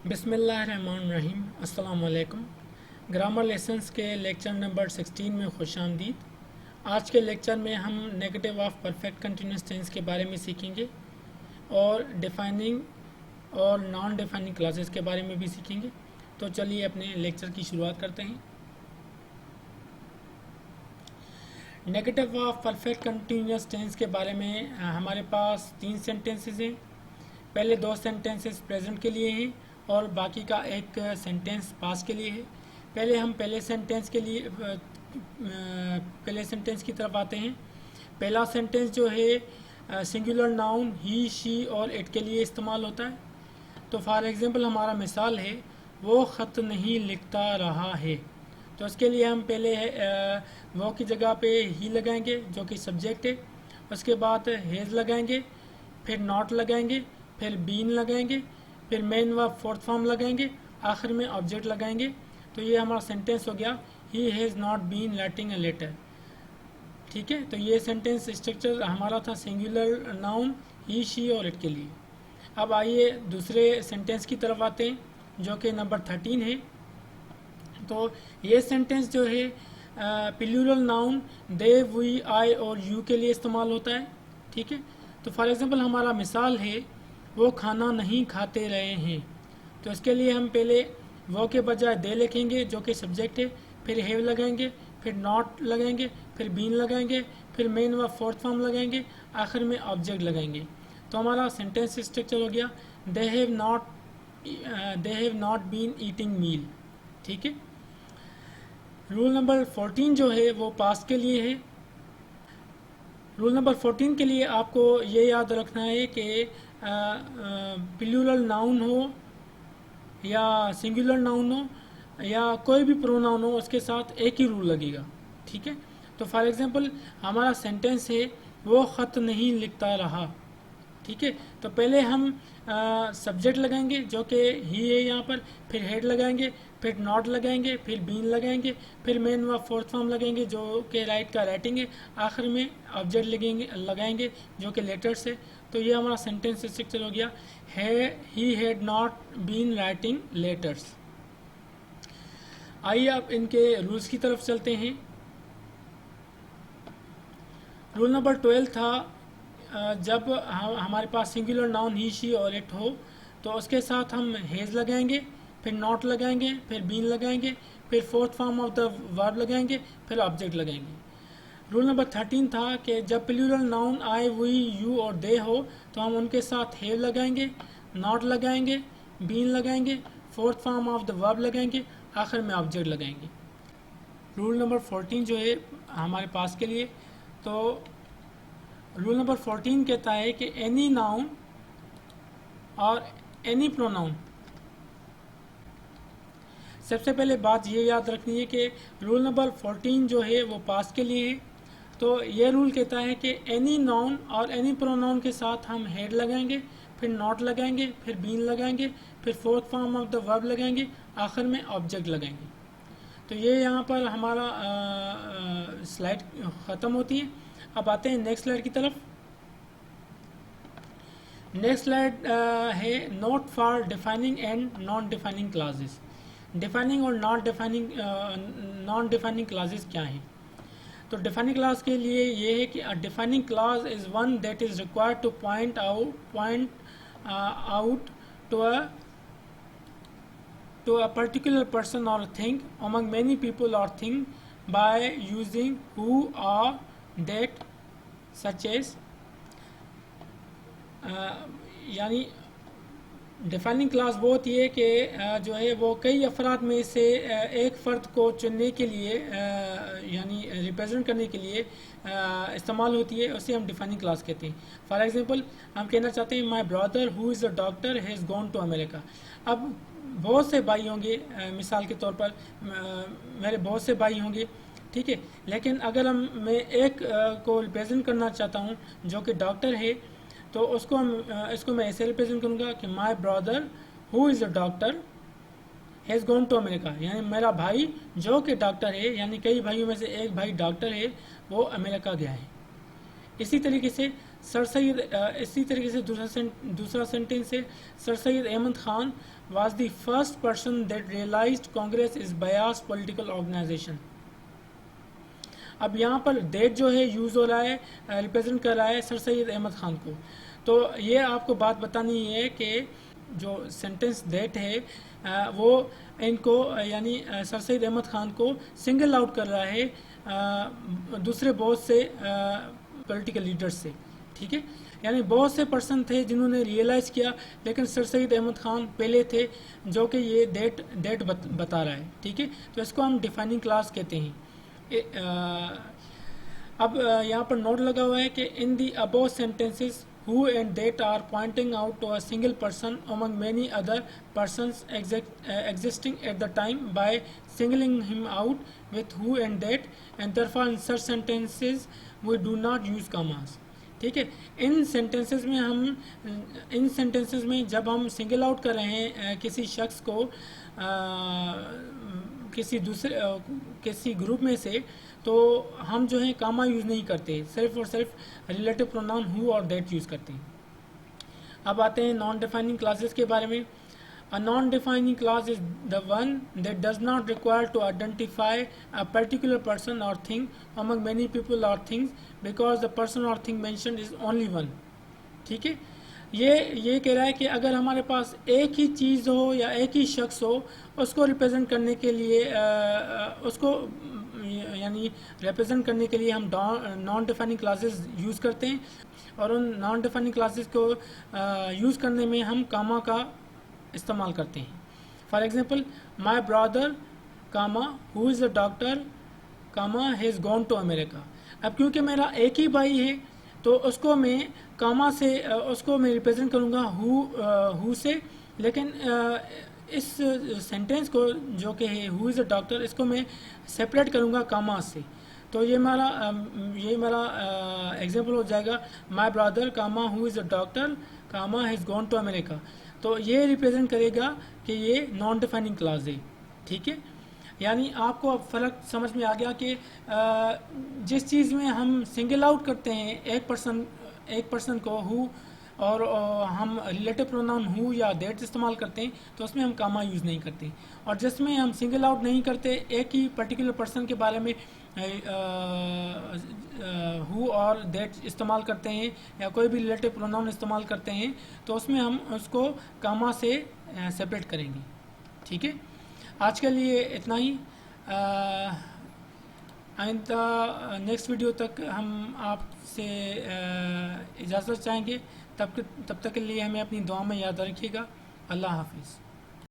बिस्मिल्लाहिर्रहमानिर्रहीम। अस्सलाम वालेकुम। ग्रामर लेसन्स के लेक्चर नंबर 16 में खुश आमदीद। आज के लेक्चर में हम negative of perfect continuous tense के बारे में सीखेंगे और डिफाइनिंग और नॉन डिफाइनिंग क्लासेस के बारे में भी सीखेंगे। तो चलिए अपने लेक्चर की शुरुआत करते हैं। Negative of perfect continuous tense के बारे में हमारे पास 3 सेंटेंसेस हैं। पहले 2 सेंटेंसेस प्रेजेंट के लिए हैं और बाकी का एक सेंटेंस पास के लिए है। पहले हम पहले सेंटेंस की तरफ आते हैं। पहला सेंटेंस जो है सिंगुलर नाउन ही, शी और इट के लिए इस्तेमाल होता है। तो फॉर एग्जांपल हमारा मिसाल है वो ख़त नहीं लिखता रहा है। तो इसके लिए हम पहले वो की जगह पे ही लगाएंगे जो कि सब्जेक्ट है। उसके बाद हेज़ लगाएंगे, फिर नॉट लगाएंगे, फिर बीन लगाएंगे, फिर मेन व फोर्थ फॉर्म लगाएंगे, आखिर में ऑब्जेक्ट लगाएंगे। तो ये हमारा सेंटेंस हो गया he has not been writing a letter. ठीक है, तो ये सेंटेंस स्ट्रक्चर हमारा था सिंगुलर नाउन ही, शी और इट के लिए। अब आइए दूसरे सेंटेंस की तरफ आते हैं जो कि नंबर 13 है। तो ये सेंटेंस जो है प्लूरल नाउन दे, वी, आई और यू के लिए इस्तेमाल होता है। ठीक है, तो फॉर एग्जांपल हमारा मिसाल है वो खाना नहीं खाते रहे हैं। तो इसके लिए हम पहले वो के बजाय दे लिखेंगे जो कि सब्जेक्ट है, फिर हैव लगाएंगे, फिर नॉट लगाएंगे, फिर बीन लगाएंगे, फिर मेन व फोर्थ फॉर्म लगाएंगे, आखिर में ऑब्जेक्ट लगाएंगे। तो हमारा सेंटेंस स्ट्रक्चर हो गया they have not been eating meal. ठीक है, रूल नंबर 14 जो है वो पास्ट के लिए है। रूल नंबर 14 के लिए आपको ये याद रखना है कि प्लूरल नाउन हो या सिंगुलर नाउन हो या कोई भी प्रोनाउन हो, उसके साथ एक ही रूल लगेगा। ठीक है, तो फॉर एग्जांपल हमारा सेंटेंस है वो ख़त नहीं लिखता रहा। ठीक है, तो पहले हम सब्जेक्ट लगाएंगे जो कि ही है यहाँ पर, फिर हेड लगाएंगे, फिर नॉट लगाएंगे, फिर बीन लगाएंगे, फिर मेन व फोर्थ फॉर्म लगेंगे जो कि राइट का राइटिंग है, आखिर में ऑब्जेक्ट लगाएंगे जो कि लेटर्स है। तो ये हमारा सेंटेंस स्ट्रक्चर हो गया he had not been writing letters. आइए अब इनके रूल्स की तरफ चलते हैं। रूल नंबर 12 था जब हमारे पास सिंगुलर नाउन ही, शी और इट हो तो उसके साथ हम हेज लगाएंगे, फिर नॉट लगाएंगे, फिर बीन लगाएंगे, फिर fourth form of the verb लगाएंगे, फिर ऑब्जेक्ट लगाएंगे। रूल नंबर 13 था कि जब plural noun I, we, you they दे हो तो हम उनके साथ हैव लगाएंगे, नॉट लगाएंगे, बीन लगाएंगे, fourth form of the verb लगाएंगे, आखिर में ऑब्जेक्ट लगाएंगे। रूल नंबर 14 जो है हमारे पास के लिए, तो रूल नंबर 14 कहता है कि एनी नाउन और एनी प्रोनाउन। सबसे पहले बात ये याद रखनी है कि रूल नंबर 14 जो है वो पास के लिए है। तो ये रूल कहता है कि एनी नाउन और एनी प्रोनाउन के साथ हम हेड लगाएंगे, फिर नॉट लगाएंगे, फिर बीन लगाएंगे, फिर fourth form of the verb लगाएंगे, आखिर में ऑब्जेक्ट लगाएंगे। तो ये यहाँ पर हमारा स्लाइड ख़त्म होती है। अब आते हैं नेक्स्ट स्लाइड की तरफ। नेक्स्ट स्लाइड है note for defining and non defining classes. Defining और नॉन डिफाइनिंग क्लासेस क्या हैं? तो डिफाइनिंग क्लास के लिए ये है कि defining class is one that is required two point out to a particular person or thing among many people or thing by using who or that such as यानी defining class वो होती है कि जो है वो कई अफराद में से एक फ़र्द को चुनने के लिए यानी रिप्रेजेंट करने के लिए इस्तेमाल होती है, उसे हम डिफाइनिंग क्लास कहते हैं। फॉर एग्जांपल हम कहना चाहते हैं my brother who is a doctor has gone to America. अब बहुत से भाई होंगे, मिसाल के तौर पर मेरे बहुत से भाई होंगे, ठीक है, लेकिन अगर मैं एक को रिप्रेजेंट करना चाहता हूँ जो कि डॉक्टर है, तो इसको मैं ऐसे रिप्रेजेंट करूँगा कि my brother who is a doctor has gone to America, यानी मेरा भाई जो कि डॉक्टर है, यानी कई भाइयों में से एक भाई डॉक्टर है, वो अमेरिका गया है। इसी तरीके से सर सैयद इसी तरीके से दूसरा सेंटेंस है, sir Syed Ahmad Khan was the first person that realised Congress is biased political organisation. अब यहाँ पर दैट जो है यूज़ हो रहा है, रिप्रेजेंट कर रहा है सर सैयद अहमद खान को। तो ये आपको बात बतानी है कि जो सेंटेंस दैट है वो इनको यानी सर सैयद अहमद खान को सिंगल आउट कर रहा है दूसरे बहुत से पॉलिटिकल लीडर्स से, ठीक है। यानी बहुत से पर्सन थे जिन्होंने रियलाइज़ किया, लेकिन सर सैयद अहमद खान पहले थे जो कि ये दैट बता रहा है, ठीक है। तो इसको हम डिफाइनिंग क्लास कहते हैं। अब यहाँ पर नोट लगा हुआ है कि in the above sentences who and that are pointing out to a single person among many other persons existing at the time by singling him out with who and that, and therefore in such sentences we do not use commas, ठीक है। इन sentences में जब हम single out कर रहे हैं किसी शख्स को किसी ग्रुप में से, तो हम जो है कामा यूज़ नहीं करते, सिर्फ और सिर्फ रिलेटिव प्रोनाउन हु और दैट यूज़ करते हैं। अब आते हैं नॉन डिफाइनिंग क्लासेस के बारे में। A non defining class is the one that does not require to identify a particular person or thing among many people or things because the person or thing mentioned is only one, ठीक है। ये कह रहा है कि अगर हमारे पास एक ही चीज़ हो या एक ही शख्स हो, उसको रिप्रेजेंट करने के लिए उसको यानी रिप्रेजेंट करने के लिए हम नॉन डिफाइनिंग क्लासेस यूज़ करते हैं, और उन नॉन डिफाइनिंग क्लासेस को यूज़ करने में हम कामा का इस्तेमाल करते हैं। For example, my brother comma who is a doctor comma has gone to America. अब क्योंकि मेरा एक ही भाई है तो उसको मैं कामा से उसको मैं रिप्रेजेंट करूँगा हु से, लेकिन इस सेंटेंस को जो कि है हु इज़ अ डॉक्टर, इसको मैं सेपरेट करूँगा कामा से। तो ये मेरा एग्जांपल हो जाएगा, my brother comma who is a doctor comma has gone to America. तो ये रिप्रेजेंट करेगा कि ये नॉन डिफाइनिंग क्लॉज है, ठीक है। यानी आपको अब फ़र्क समझ में आ गया कि जिस चीज़ में हम सिंगल आउट करते हैं एक पर्सन को हु, और हम रिलेटिव प्रोनाउन हु या दैट इस्तेमाल करते हैं, तो उसमें हम कामा यूज़ नहीं करते। और जिसमें हम सिंगल आउट नहीं करते, एक ही पर्टिकुलर पर्सन के बारे में हु और दैट इस्तेमाल करते हैं या कोई भी रिलेटिव प्रोनाउन इस्तेमाल करते हैं, तो उसमें हम उसको कामा से सेपरेट करेंगे, ठीक है। आज के लिए इतना ही। आइंदा नेक्स्ट वीडियो तक हम आपसे इजाज़त चाहेंगे। तब तक के लिए हमें अपनी दुआ में याद रखिएगा। अल्लाह हाफिज़।